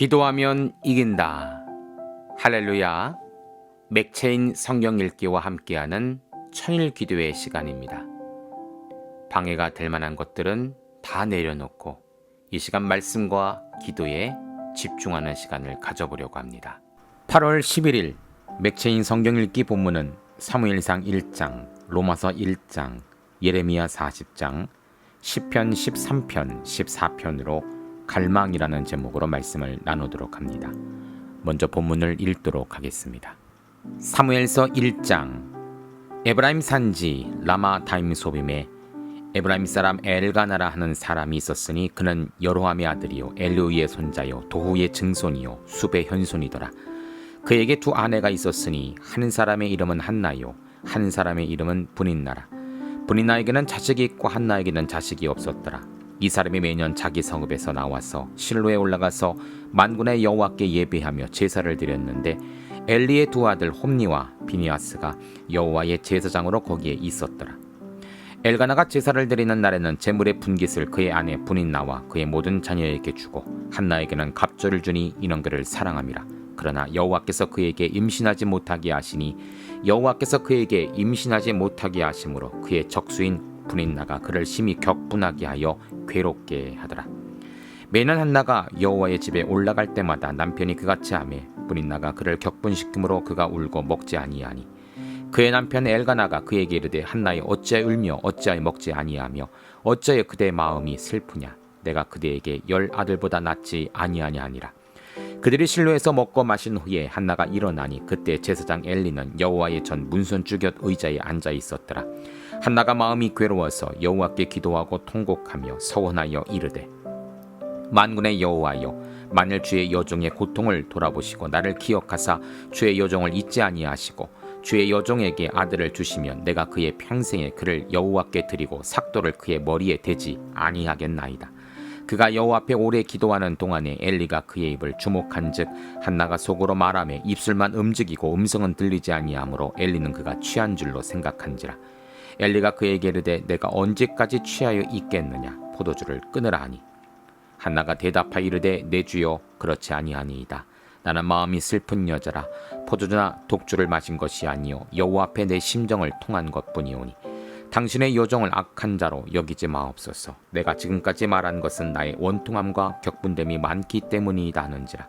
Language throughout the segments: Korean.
기도하면 이긴다. 할렐루야. 맥체인 성경 읽기와 함께하는 천일 기도의 시간입니다. 방해가 될 만한 것들은 다 내려놓고 이 시간 말씀과 기도에 집중하는 시간을 가져보려고 합니다. 8월 11일 맥체인 성경 읽기 본문은 사무엘상 1장, 로마서 1장, 예레미야 40장, 시편 13편, 14편으로 갈망이라는 제목으로 말씀을 나누도록 합니다. 먼저 본문을 읽도록 하겠습니다. 사무엘서 1장. 에브라임 산지 라마다임 소빔에 에브라임 사람 엘가나라 하는 사람이 있었으니 그는 여로함의 아들이요 엘루이의 손자요 도후의 증손이요 숲의 현손이더라. 그에게 두 아내가 있었으니 한 사람의 이름은 한나요 한 사람의 이름은 분인나라. 분인나에게는 자식이 있고 한나에게는 자식이 없었더라. 이 사람이 매년 자기 성읍에서 나와서 실로에 올라가서 만군의 여호와께 예배하며 제사를 드렸는데 엘리의 두 아들 홈니와 비니아스가 여호와의 제사장으로 거기에 있었더라. 엘가나가 제사를 드리는 날에는 제물의 분깃을 그의 아내 분인나와 그의 모든 자녀에게 주고 한나에게는 갑절을 주니 이는 그를 사랑함이라. 그러나 여호와께서 그에게 임신하지 못하게 하시니 여호와께서 그에게 임신하지 못하게 하심으로 그의 적수인 분인나가 그를 심히 격분하게 하여 괴롭게 하더라. 매년 한나가 여호와의 집에 올라갈 때마다 남편이 그같이 하매 분인나가 그를 격분시키므로 그가 울고 먹지 아니하니 그의 남편 엘가나가 그에게 이르되 한나여 어찌하여 울며 어찌하여 먹지 아니하며 어찌하여 그대의 마음이 슬프냐 내가 그대에게 10 아들보다 낫지 아니하냐 하니라. 그들이 실로에서 먹고 마신 후에 한나가 일어나니 그때 제사장 엘리는 여호와의 전 문선 주곁 의자에 앉아 있었더라. 한나가 마음이 괴로워서 여호와께 기도하고 통곡하며 서원하여 이르되 만군의 여호와여 만일 주의 여종의 고통을 돌아보시고 나를 기억하사 주의 여종을 잊지 아니하시고 주의 여종에게 아들을 주시면 내가 그의 평생에 그를 여호와께 드리고 삭도를 그의 머리에 대지 아니하겠나이다. 그가 여호와 앞에 오래 기도하는 동안에 엘리가 그의 입을 주목한즉 한나가 속으로 말하며 입술만 움직이고 음성은 들리지 아니하므로 엘리는 그가 취한 줄로 생각한지라. 엘리가 그에게 이르되 내가 언제까지 취하여 있겠느냐 포도주를 끊으라 하니 한나가 대답하여 이르되 내 주여 그렇지 아니하니이다. 나는 마음이 슬픈 여자라 포도주나 독주를 마신 것이 아니요 여호와 앞에 내 심정을 통한 것뿐이오니 당신의 여종을 악한 자로 여기지 마옵소서. 내가 지금까지 말한 것은 나의 원통함과 격분됨이 많기 때문이다 하는지라.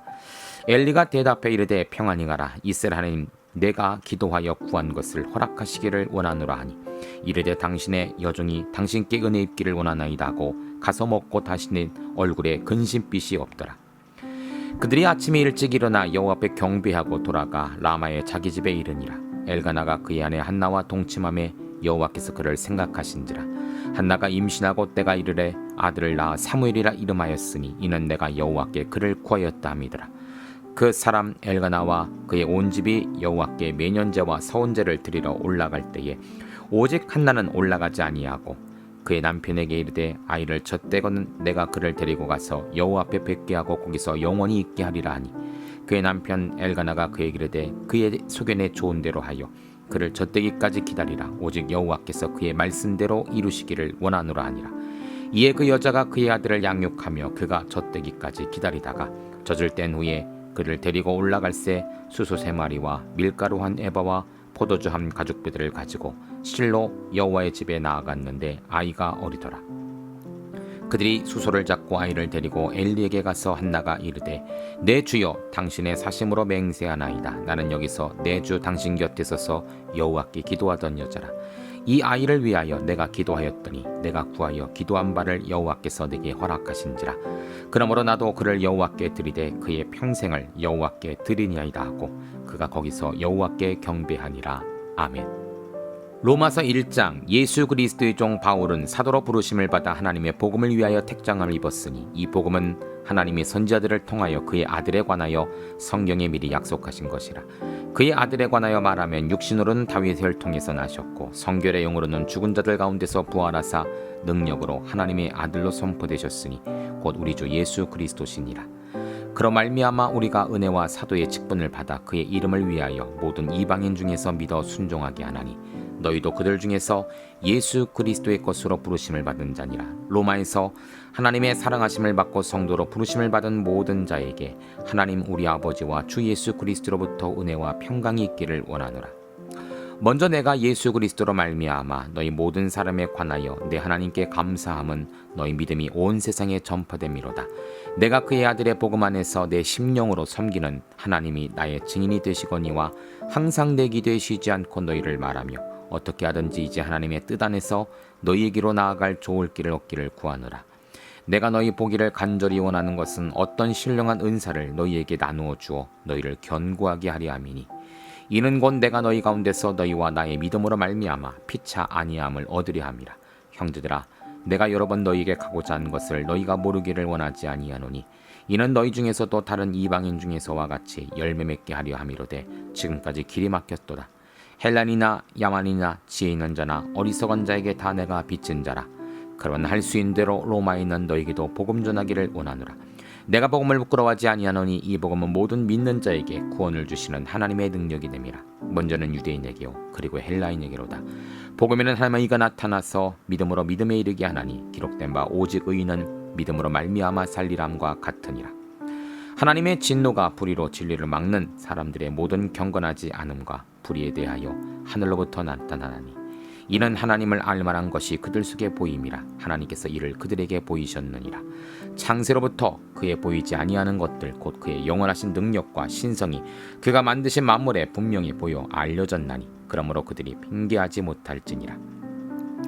엘리가 대답해 이르되 평안히 가라. 이스라엘 하나님 내가 기도하여 구한 것을 허락하시기를 원하노라 하니 이르되 당신의 여종이 당신께 은혜 입기를 원하나이다 하고 가서 먹고 다시는 얼굴에 근심빛이 없더라. 그들이 아침에 일찍 일어나 여호와 앞에 경배하고 돌아가 라마의 자기 집에 이르니라. 엘가나가 그의 아내 한나와 동침함에 여호와께서 그를 생각하신지라. 한나가 임신하고 때가 이르래 아들을 낳아 사무엘이라 이름하였으니 이는 내가 여호와께 그를 구하였다 함이더라. 그 사람 엘가나와 그의 온 집이 여호와께 매년제와 서원제를 드리러 올라갈 때에 오직 한나는 올라가지 아니하고 그의 남편에게 이르되 아이를 젖대거는 내가 그를 데리고 가서 여호와 앞에 뵙게 하고 거기서 영원히 있게 하리라 하니 그의 남편 엘가나가 그에게 이르되 그의 소견에 좋은 대로 하여 그를 젖대기까지 기다리라. 오직 여호와께서 그의 말씀대로 이루시기를 원하노라 하니라. 이에 그 여자가 그의 아들을 양육하며 그가 젖대기까지 기다리다가 젖을 뗀 후에 그를 데리고 올라갈새 수소 3마리와 밀가루 한 에바와 포도주 한 가죽배들을 가지고 실로 여호와의 집에 나아갔는데 아이가 어리더라. 그들이 수소를 잡고 아이를 데리고 엘리에게 가서 한나가 이르되 내 주여 당신의 사심으로 맹세하나이다. 나는 여기서 내 주 당신 곁에 서서 여호와께 기도하던 여자라. 이 아이를 위하여 내가 기도하였더니 내가 구하여 기도한 바를 여호와께서 내게 허락하신지라. 그러므로 나도 그를 여호와께 드리되 그의 평생을 여호와께 드리니이다 하고 그가 거기서 여호와께 경배하니라. 아멘. 로마서 1장. 예수 그리스도의 종 바울은 사도로 부르심을 받아 하나님의 복음을 위하여 택장함을 입었으니 이 복음은 하나님의 선지자들을 통하여 그의 아들에 관하여 성경에 미리 약속하신 것이라. 그의 아들에 관하여 말하면 육신으로는 다윗의 혈통에서 나셨고 성결의 영으로는 죽은 자들 가운데서 부활하사 능력으로 하나님의 아들로 선포되셨으니 곧 우리 주 예수 그리스도시니라. 그로 말미암아 우리가 은혜와 사도의 직분을 받아 그의 이름을 위하여 모든 이방인 중에서 믿어 순종하게 하나니 너희도 그들 중에서 예수 그리스도의 것으로 부르심을 받은 자니라. 로마에서 하나님의 사랑하심을 받고 성도로 부르심을 받은 모든 자에게 하나님 우리 아버지와 주 예수 그리스도로부터 은혜와 평강이 있기를 원하노라. 먼저 내가 예수 그리스도로 말미암아 너희 모든 사람에 관하여 내 하나님께 감사함은 너희 믿음이 온 세상에 전파됨이로다. 내가 그의 아들의 복음 안에서 내 심령으로 섬기는 하나님이 나의 증인이 되시거니와 항상 내 기도에 쉬지 않고 너희를 말하며 어떻게 하든지 이제 하나님의 뜻 안에서 너희에게로 나아갈 좋을 길을 얻기를 구하노라. 내가 너희 보기를 간절히 원하는 것은 어떤 신령한 은사를 너희에게 나누어 주어 너희를 견고하게 하려 함이니 이는 곧 내가 너희 가운데서 너희와 나의 믿음으로 말미암아 피차 아니함을 얻으려 함이라. 형제들아, 내가 여러 번 너희에게 가고자 한 것을 너희가 모르기를 원하지 아니하노니 이는 너희 중에서도 다른 이방인 중에서와 같이 열매 맺게 하려 함이로되 지금까지 길이 막혔도다. 헬란이나 야만이나 지혜 있는 자나 어리석은 자에게 다 내가 빚진 자라. 그러나 할 수 있는 대로 로마에 있는 너희에게도 복음 전하기를 원하노라. 내가 복음을 부끄러워하지 아니하노니 이 복음은 모든 믿는 자에게 구원을 주시는 하나님의 능력이 됨이라. 먼저는 유대인에게요 그리고 헬라인에게로다. 복음에는 하나님의 이가 나타나서 믿음으로 믿음에 이르게 하나니 기록된 바 오직 의인은 믿음으로 말미암아 살리람과 같으니라. 하나님의 진노가 불의로 진리를 막는 사람들의 모든 경건하지 않음과 불의에 대하여 하늘로부터 나타나니 이는 하나님을 알만한 것이 그들 속에 보임이라. 하나님께서 이를 그들에게 보이셨느니라. 창세로부터 그의 보이지 아니하는 것들 곧 그의 영원하신 능력과 신성이 그가 만드신 만물에 분명히 보여 알려졌나니 그러므로 그들이 핑계하지 못할지니라.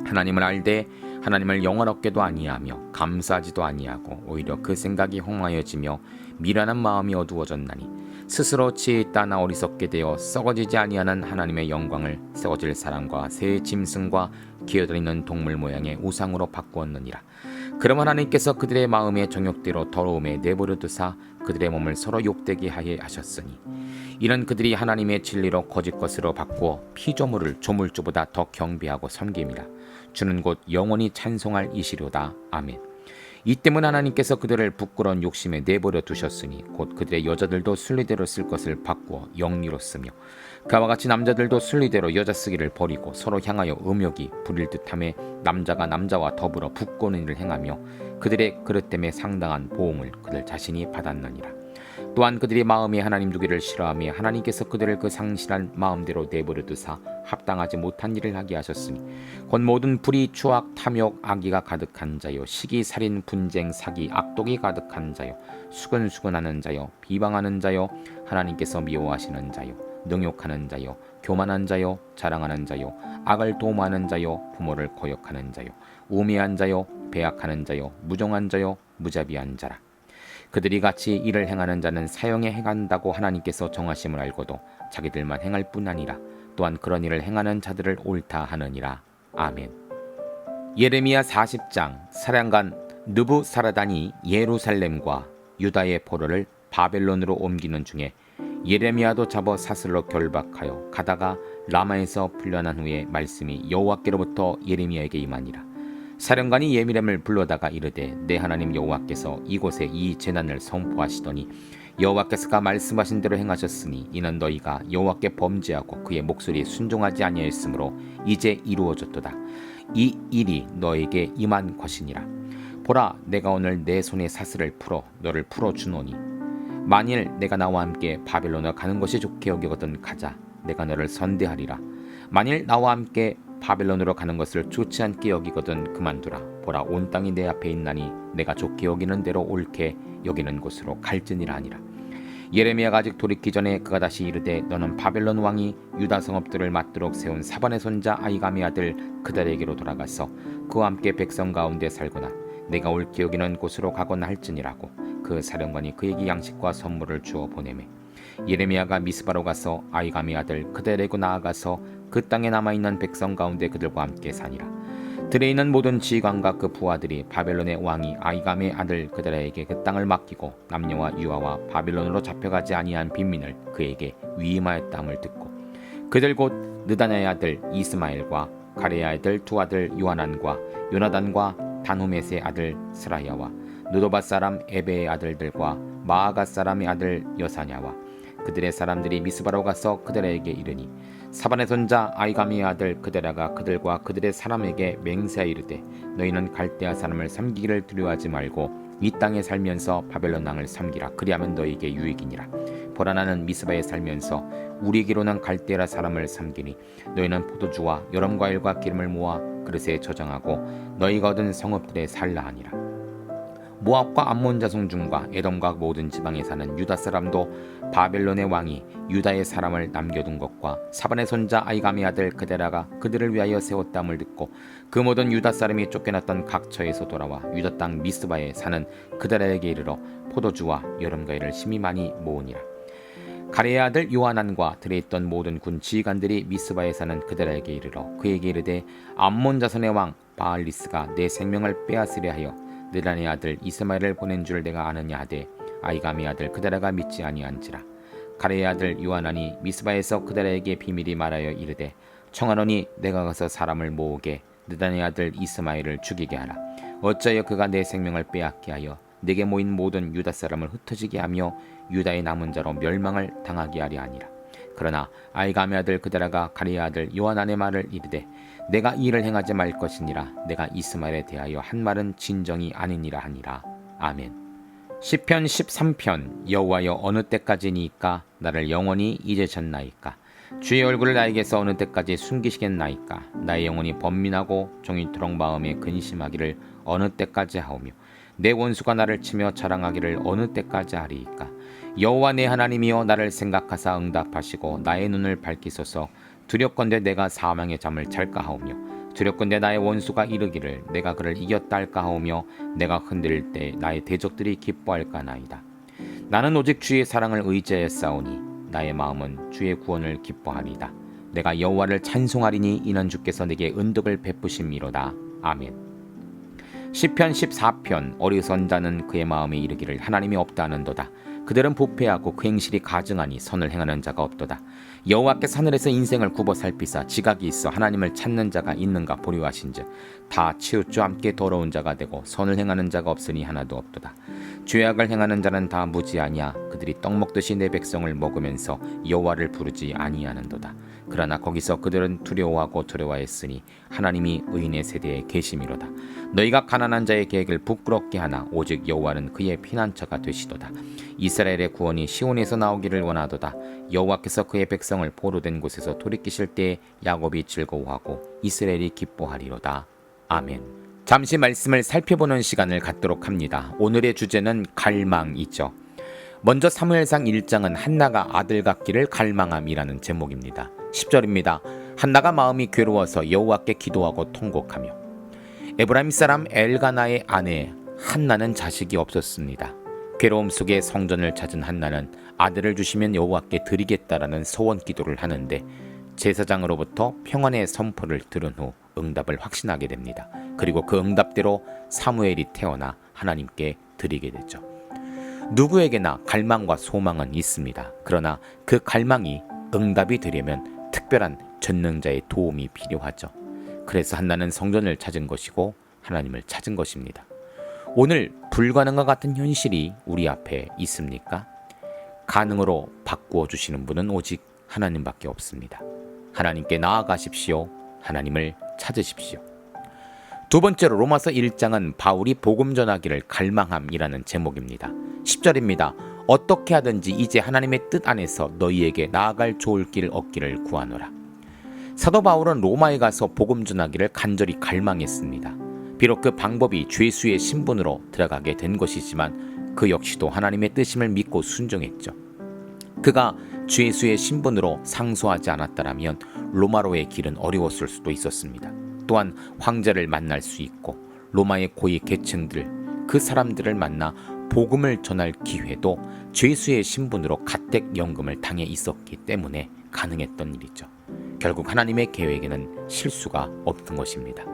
하나님을 알되 하나님을 영원롭게도 아니하며 감사하지도 아니하고 오히려 그 생각이 홍하여지며 미련한 마음이 어두워졌나니 스스로 지혜 있다나 어리석게 되어 썩어지지 아니하는 하나님의 영광을 썩어질 사람과 새 짐승과 기어다니는 동물 모양의 우상으로 바꾸었느니라. 그럼 하나님께서 그들의 마음의 정욕대로 더러움에 내버려 두사 그들의 몸을 서로 욕되게 하게 하셨으니 이는 그들이 하나님의 진리로 거짓 것으로 바꾸어 피조물을 조물주보다 더 경배하고 섬김이라. 주는 곧 영원히 찬송할 이시로다. 아멘. 이 때문 하나님께서 그들을 부끄러운 욕심에 내버려 두셨으니 곧 그들의 여자들도 순리대로 쓸 것을 바꾸어 영리로 쓰며 그와 같이 남자들도 순리대로 여자 쓰기를 버리고 서로 향하여 음욕이 부릴 듯하며 남자가 남자와 더불어 부끄러운 일을 행하며 그들의 그릇 때문에 상당한 보응을 그들 자신이 받았느니라. 또한 그들이 마음에 하나님 두기를 싫어하며 하나님께서 그들을 그 상실한 마음대로 내버려 두사 합당하지 못한 일을 하게 하셨으니 곧 모든 불의, 추악, 탐욕, 악의가 가득한 자요 시기, 살인, 분쟁, 사기, 악독이 가득한 자요 수근수근하는 자요 비방하는 자요 하나님께서 미워하시는 자요 능욕하는 자요 교만한 자요 자랑하는 자요 악을 도모하는 자요 부모를 거역하는 자요 우매한 자요 배악하는 자요 무정한 자요 무자비한 자라. 그들이 같이 이를 행하는 자는 사형에 행한다고 하나님께서 정하심을 알고도 자기들만 행할 뿐 아니라 또한 그런 일을 행하는 자들을 옳다 하느니라. 아멘. 예레미야 40장. 사령관 느부사라단이 예루살렘과 유다의 포로를 바벨론으로 옮기는 중에 예레미야도 잡아 사슬로 결박하여 가다가 라마에서 풀려난 후에 말씀이 여호와께로부터 예레미야에게 임하니라. 사령관이 예미렘을 불러다가 이르되 내 하나님 여호와께서 이곳에 이 재난을 선포하시더니 여호와께서가 말씀하신 대로 행하셨으니 이는 너희가 여호와께 범죄하고 그의 목소리에 순종하지 아니하였으므로 이제 이루어졌도다. 이 일이 너에게 임한 것이니라. 보라, 내가 오늘 내 손에 사슬을 풀어 너를 풀어주노니 만일 내가 나와 함께 바벨론에 가는 것이 좋게 여기거든 가자. 내가 너를 선대하리라. 만일 나와 함께 바벨론으로 가는 것을 좋지 않게 여기거든 그만두라. 보라, 온 땅이 내 앞에 있나니 내가 좋게 여기는 대로 옳게 여기는 곳으로 갈지니라 하니라. 예레미야가 아직 돌이키기 전에 그가 다시 이르되 너는 바벨론 왕이 유다 성읍들을 맞도록 세운 사반의 손자 아이감의 아들 그달에게로 돌아가서 그와 함께 백성 가운데 살거나 내가 옳게 여기는 곳으로 가거나 할지니라고. 그 사령관이 그에게 양식과 선물을 주어 보내매 예레미야가 미스바로 가서 아이감의 아들 그달에게로 나아가서 그 땅에 남아있는 백성 가운데 그들과 함께 사니라. 들에 있는 모든 지휘관과 그 부하들이 바벨론의 왕이 아이감의 아들 그달에게 그 땅을 맡기고 남녀와 유아와 바벨론으로 잡혀가지 아니한 빈민을 그에게 위임하였다함을 듣고 그들 곧 느다냐의 아들 이스마엘과 가레야의 아들 두 아들 요하난과 요나단과 단후메스의 아들 스라야와 느도바 사람 에베의 아들들과 마아가 사람의 아들 여사냐와 그들의 사람들이 미스바로 가서 그들에게 이르니 사반의 손자 아이가미의 아들 그데라가 그들과 그들의 사람에게 맹세하여 이르되 너희는 갈대아 사람을 섬기기를 두려워하지 말고 이 땅에 살면서 바벨론 왕을 섬기라. 그리하면 너희에게 유익이니라. 보라, 나는 미스바에 살면서 우리에게로는 갈대아 사람을 섬기니 너희는 포도주와 여름과일과 기름을 모아 그릇에 저장하고 너희가 얻은 성읍들에 살라 하니라. 모압과 암몬 자손 중과 에돔과 모든 지방에 사는 유다 사람도 바벨론의 왕이 유다의 사람을 남겨둔 것과 사반의 손자 아이가미 아들 그데라가 그들을 위하여 세웠다함을 듣고 그 모든 유다 사람이 쫓겨났던 각처에서 돌아와 유다 땅 미스바에 사는 그데라에게 이르러 포도주와 여름과일을 심히 많이 모으니라. 가레의 아들 요하난과 들에 있던 모든 군 지휘관들이 미스바에 사는 그데라에게 이르러 그에게 이르되 암몬 자손의 왕 바알리스가 내 생명을 빼앗으려 하여 느란의 아들 이스마엘을 보낸 줄 내가 아느냐 하되 아이가미 아들 그데라가 믿지 아니한지라. 가레의 아들 요하난이 미스바에서 그데라에게 비밀이 말하여 이르되 청하노니 내가 가서 사람을 모으게 느란의 아들 이스마엘을 죽이게 하라. 어찌하여 그가 내 생명을 빼앗게 하여 내게 모인 모든 유다 사람을 흩어지게 하며 유다의 남은 자로 멸망을 당하게 하려 하니라. 그러나 아이가미 아들 그데라가 가레의 아들 요하난의 말을 이르되 내가 이 일을 행하지 말 것이니라. 내가 이스마엘에 대하여 한 말은 진정이 아니니라 하니라. 아멘. 시편 13편. 여호와여 어느 때까지니까 나를 영원히 잊으셨나이까. 주의 얼굴을 나에게서 어느 때까지 숨기시겠나이까. 나의 영혼이 번민하고 종일토록 마음에 근심하기를 어느 때까지 하오며 내 원수가 나를 치며 자랑하기를 어느 때까지 하리이까. 여호와 내 하나님이여 나를 생각하사 응답하시고 나의 눈을 밝히소서. 두렵건대 내가 사망의 잠을 잘까 하오며 두렵건대 나의 원수가 이르기를 내가 그를 이겼다 할까 하오며 내가 흔들릴 때 나의 대적들이 기뻐할까 나이다. 나는 오직 주의 사랑을 의지하여 싸우니 나의 마음은 주의 구원을 기뻐하리이다. 내가 여호와를 찬송하리니 이는 주께서 내게 은덕을 베푸심이로다. 아멘. 시편 14편. 어리석은 자는 그의 마음에 이르기를 하나님이 없다 하는도다. 그들은 부패하고 그 행실이 가증하니 선을 행하는 자가 없도다. 여호와께서 하늘에서 인생을 굽어 살피사 지각이 있어 하나님을 찾는 자가 있는가 보려 하신즉 다 치우쳐 함께 더러운 자가 되고 선을 행하는 자가 없으니 하나도 없도다. 죄악을 행하는 자는 다 무지하냐. 그들이 떡 먹듯이 내 백성을 먹으면서 여호와를 부르지 아니하는도다. 그러나 거기서 그들은 두려워하고 두려워했으니 하나님이 의인의 세대에 계심이로다. 너희가 가난한 자의 계획을 부끄럽게 하나 오직 여호와는 그의 피난처가 되시도다. 이스라엘의 구원이 시온에서 나오기를 원하도다. 여호와께서 그의 백성을 포로된 곳에서 돌이키실 때에 야곱이 즐거워하고 이스라엘이 기뻐하리로다. 아멘. 잠시 말씀을 살펴보는 시간을 갖도록 합니다. 오늘의 주제는 갈망이죠. 먼저 사무엘상 1장은 한나가 아들 갖기를 갈망함이라는 제목입니다. 10절입니다. 한나가 마음이 괴로워서 여호와께 기도하고 통곡하며. 에브라임 사람 엘가나의 아내 한나는 자식이 없었습니다. 괴로움 속에 성전을 찾은 한나는 아들을 주시면 여호와께 드리겠다라는 소원 기도를 하는데 제사장으로부터 평안의 선포를 들은 후 응답을 확신하게 됩니다. 그리고 그 응답대로 사무엘이 태어나 하나님께 드리게 되죠. 누구에게나 갈망과 소망은 있습니다. 그러나 그 갈망이 응답이 되려면 특별한 전능자의 도움이 필요하죠. 그래서 한나는 성전을 찾은 것이고 하나님을 찾은 것입니다. 오늘 불가능과 같은 현실이 우리 앞에 있습니까? 가능으로 바꾸어 주시는 분은 오직 하나님밖에 없습니다. 하나님께 나아가십시오. 하나님을 찾으십시오. 두 번째로 로마서 1장은 바울이 복음 전하기를 갈망함이라는 제목입니다. 10절입니다. 어떻게 하든지 이제 하나님의 뜻 안에서 너희에게 나아갈 좋을 길 얻기를 구하노라. 사도 바울은 로마에 가서 복음 전하기를 간절히 갈망했습니다. 비록 그 방법이 죄수의 신분으로 들어가게 된 것이지만 그 역시도 하나님의 뜻임을 믿고 순종했죠. 그가 죄수의 신분으로 상소하지 않았다면 로마로의 길은 어려웠을 수도 있었습니다. 또한 황제를 만날 수 있고 로마의 고위 계층들, 그 사람들을 만나 복음을 전할 기회도 죄수의 신분으로 가택연금을 당해 있었기 때문에 가능했던 일이죠. 결국 하나님의 계획에는 실수가 없던 것입니다.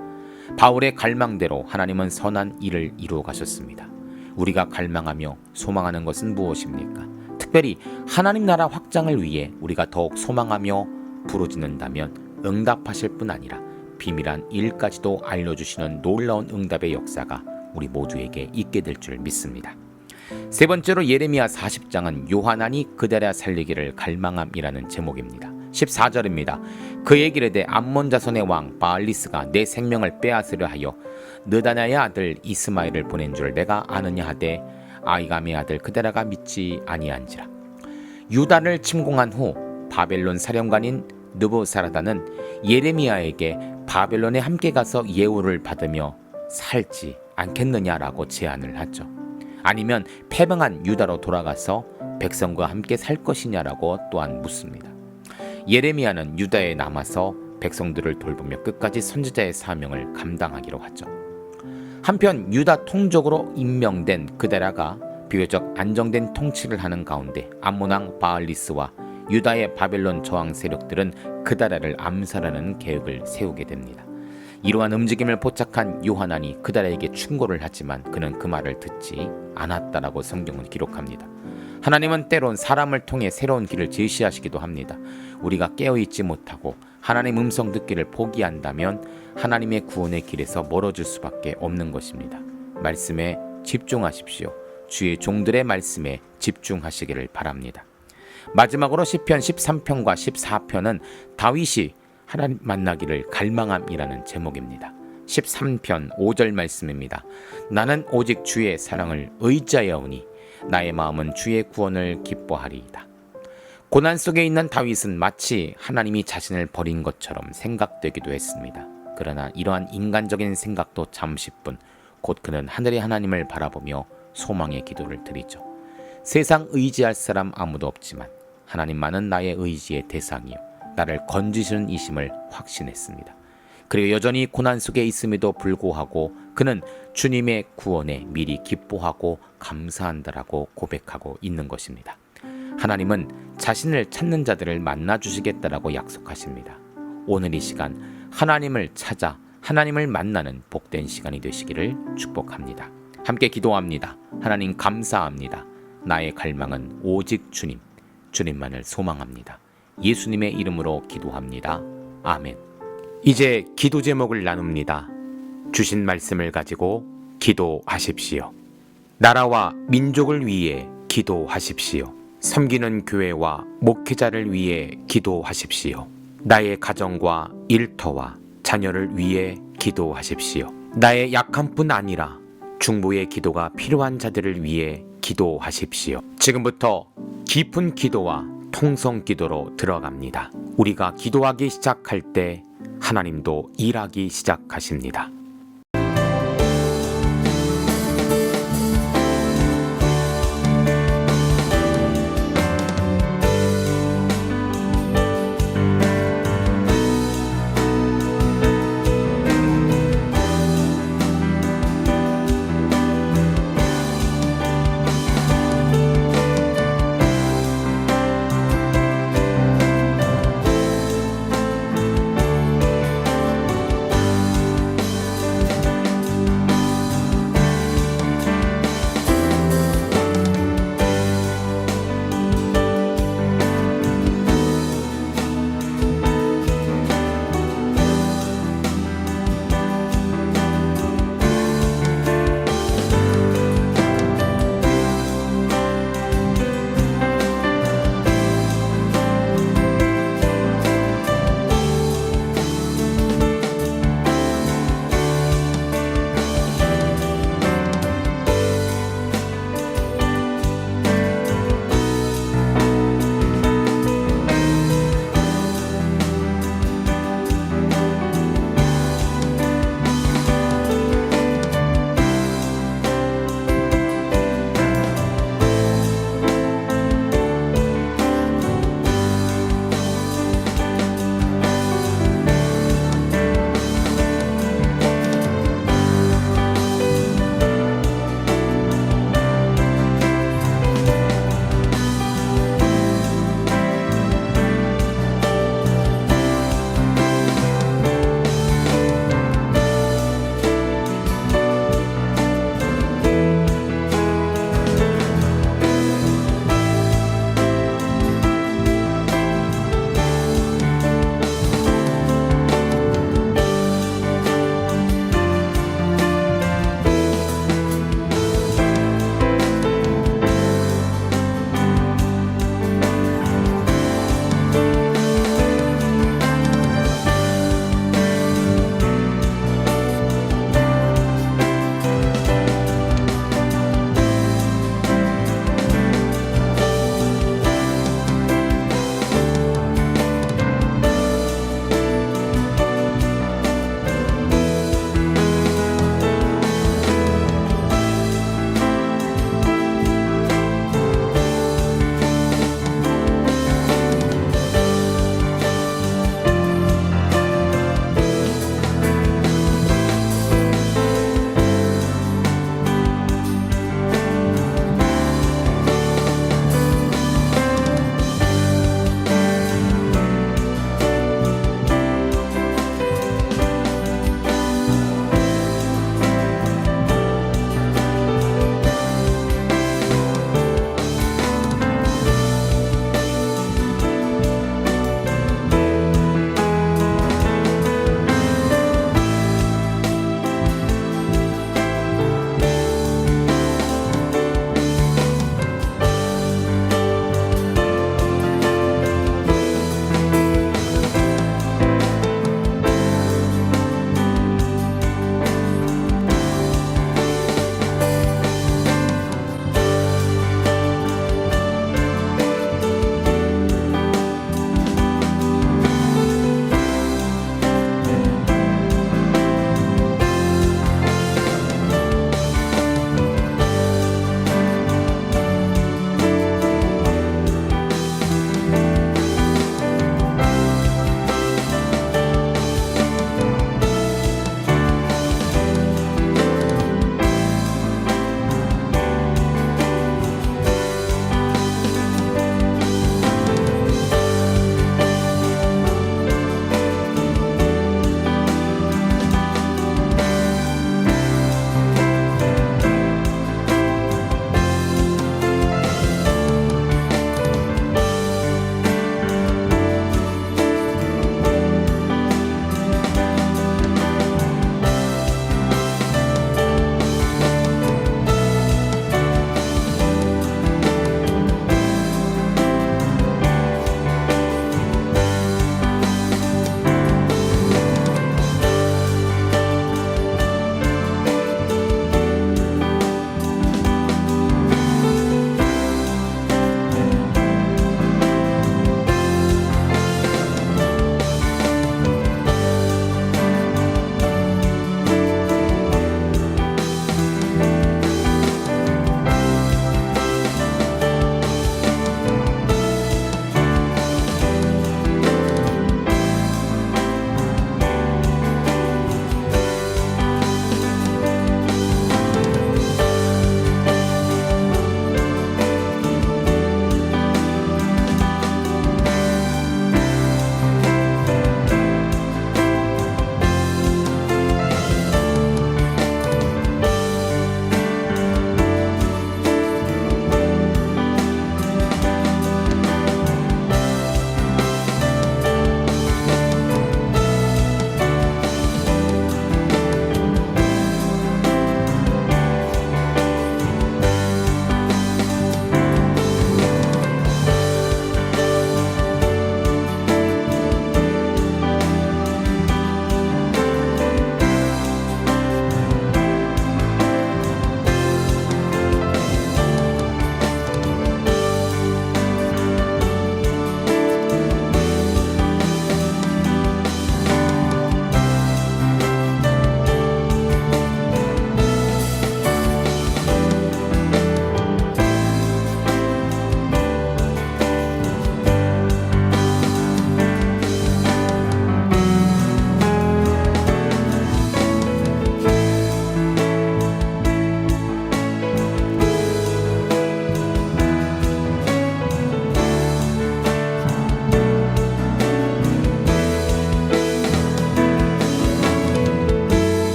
바울의 갈망대로 하나님은 선한 일을 이루어 가셨습니다. 우리가 갈망하며 소망하는 것은 무엇입니까? 특별히 하나님 나라 확장을 위해 우리가 더욱 소망하며 부르짖는다면 응답하실 뿐 아니라 비밀한 일까지도 알려주시는 놀라운 응답의 역사가 우리 모두에게 있게 될 줄 믿습니다. 세 번째로 예레미야 40장은 요하난이 그대라 살리기를 갈망함이라는 제목입니다. 14절입니다. 그의 기르되 암몬 자손의 왕 바알리스가 내 생명을 빼앗으려 하여 느다냐의 아들 이스마엘을 보낸 줄 내가 아느냐 하되 아이감의 아들 그데라가 믿지 아니한지라. 유다를 침공한 후 바벨론 사령관인 느부사라다는 예레미야에게 바벨론에 함께 가서 예우를 받으며 살지 않겠느냐라고 제안을 하죠. 아니면 패망한 유다로 돌아가서 백성과 함께 살 것이냐라고 또한 묻습니다. 예레미야는 유다에 남아서 백성들을 돌보며 끝까지 선지자의 사명을 감당하기로 하죠. 한편 유다 통적으로 임명된 그데라가 비교적 안정된 통치를 하는 가운데 암몬 왕 바알리스와 유다의 바벨론 저항 세력들은 그데라를 암살하는 계획을 세우게 됩니다. 이러한 움직임을 포착한 요하난이 그데라에게 충고를 하지만 그는 그 말을 듣지 않았다라고 성경은 기록합니다. 하나님은 때론 사람을 통해 새로운 길을 제시하시기도 합니다. 우리가 깨어있지 못하고 하나님 음성 듣기를 포기한다면 하나님의 구원의 길에서 멀어질 수밖에 없는 것입니다. 말씀에 집중하십시오. 주의 종들의 말씀에 집중하시기를 바랍니다. 마지막으로 시편 13편과 14편은 다윗이 하나님 만나기를 갈망함이라는 제목입니다. 13편 5절 말씀입니다. 나는 오직 주의 사랑을 의지하여오니 나의 마음은 주의 구원을 기뻐하리이다. 고난 속에 있는 다윗은 마치 하나님이 자신을 버린 것처럼 생각되기도 했습니다. 그러나 이러한 인간적인 생각도 잠시뿐 곧 그는 하늘의 하나님을 바라보며 소망의 기도를 드리죠. 세상 의지할 사람 아무도 없지만 하나님만은 나의 의지의 대상이요 나를 건지시는 이심을 확신했습니다. 그리고 여전히 고난 속에 있음에도 불구하고 그는 주님의 구원에 미리 기뻐하고 감사한다라고 고백하고 있는 것입니다. 하나님은 자신을 찾는 자들을 만나주시겠다라고 약속하십니다. 오늘 이 시간 하나님을 찾아 하나님을 만나는 복된 시간이 되시기를 축복합니다. 함께 기도합니다. 하나님 감사합니다. 나의 갈망은 오직 주님, 주님만을 소망합니다. 예수님의 이름으로 기도합니다. 아멘. 이제 기도 제목을 나눕니다. 주신 말씀을 가지고 기도하십시오. 나라와 민족을 위해 기도하십시오. 섬기는 교회와 목회자를 위해 기도하십시오. 나의 가정과 일터와 자녀를 위해 기도하십시오. 나의 약한 뿐 아니라 중보의 기도가 필요한 자들을 위해 기도하십시오. 지금부터 깊은 기도와 통성 기도로 들어갑니다. 우리가 기도하기 시작할 때 하나님도 일하기 시작하십니다.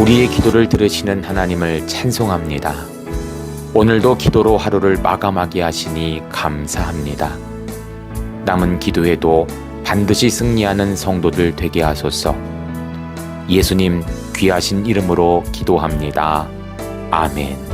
우리의 기도를 들으시는 하나님을 찬송합니다. 오늘도 기도로 하루를 마감하게 하시니 감사합니다. 남은 기도에도 반드시 승리하는 성도들 되게 하소서. 예수님 귀하신 이름으로 기도합니다. 아멘.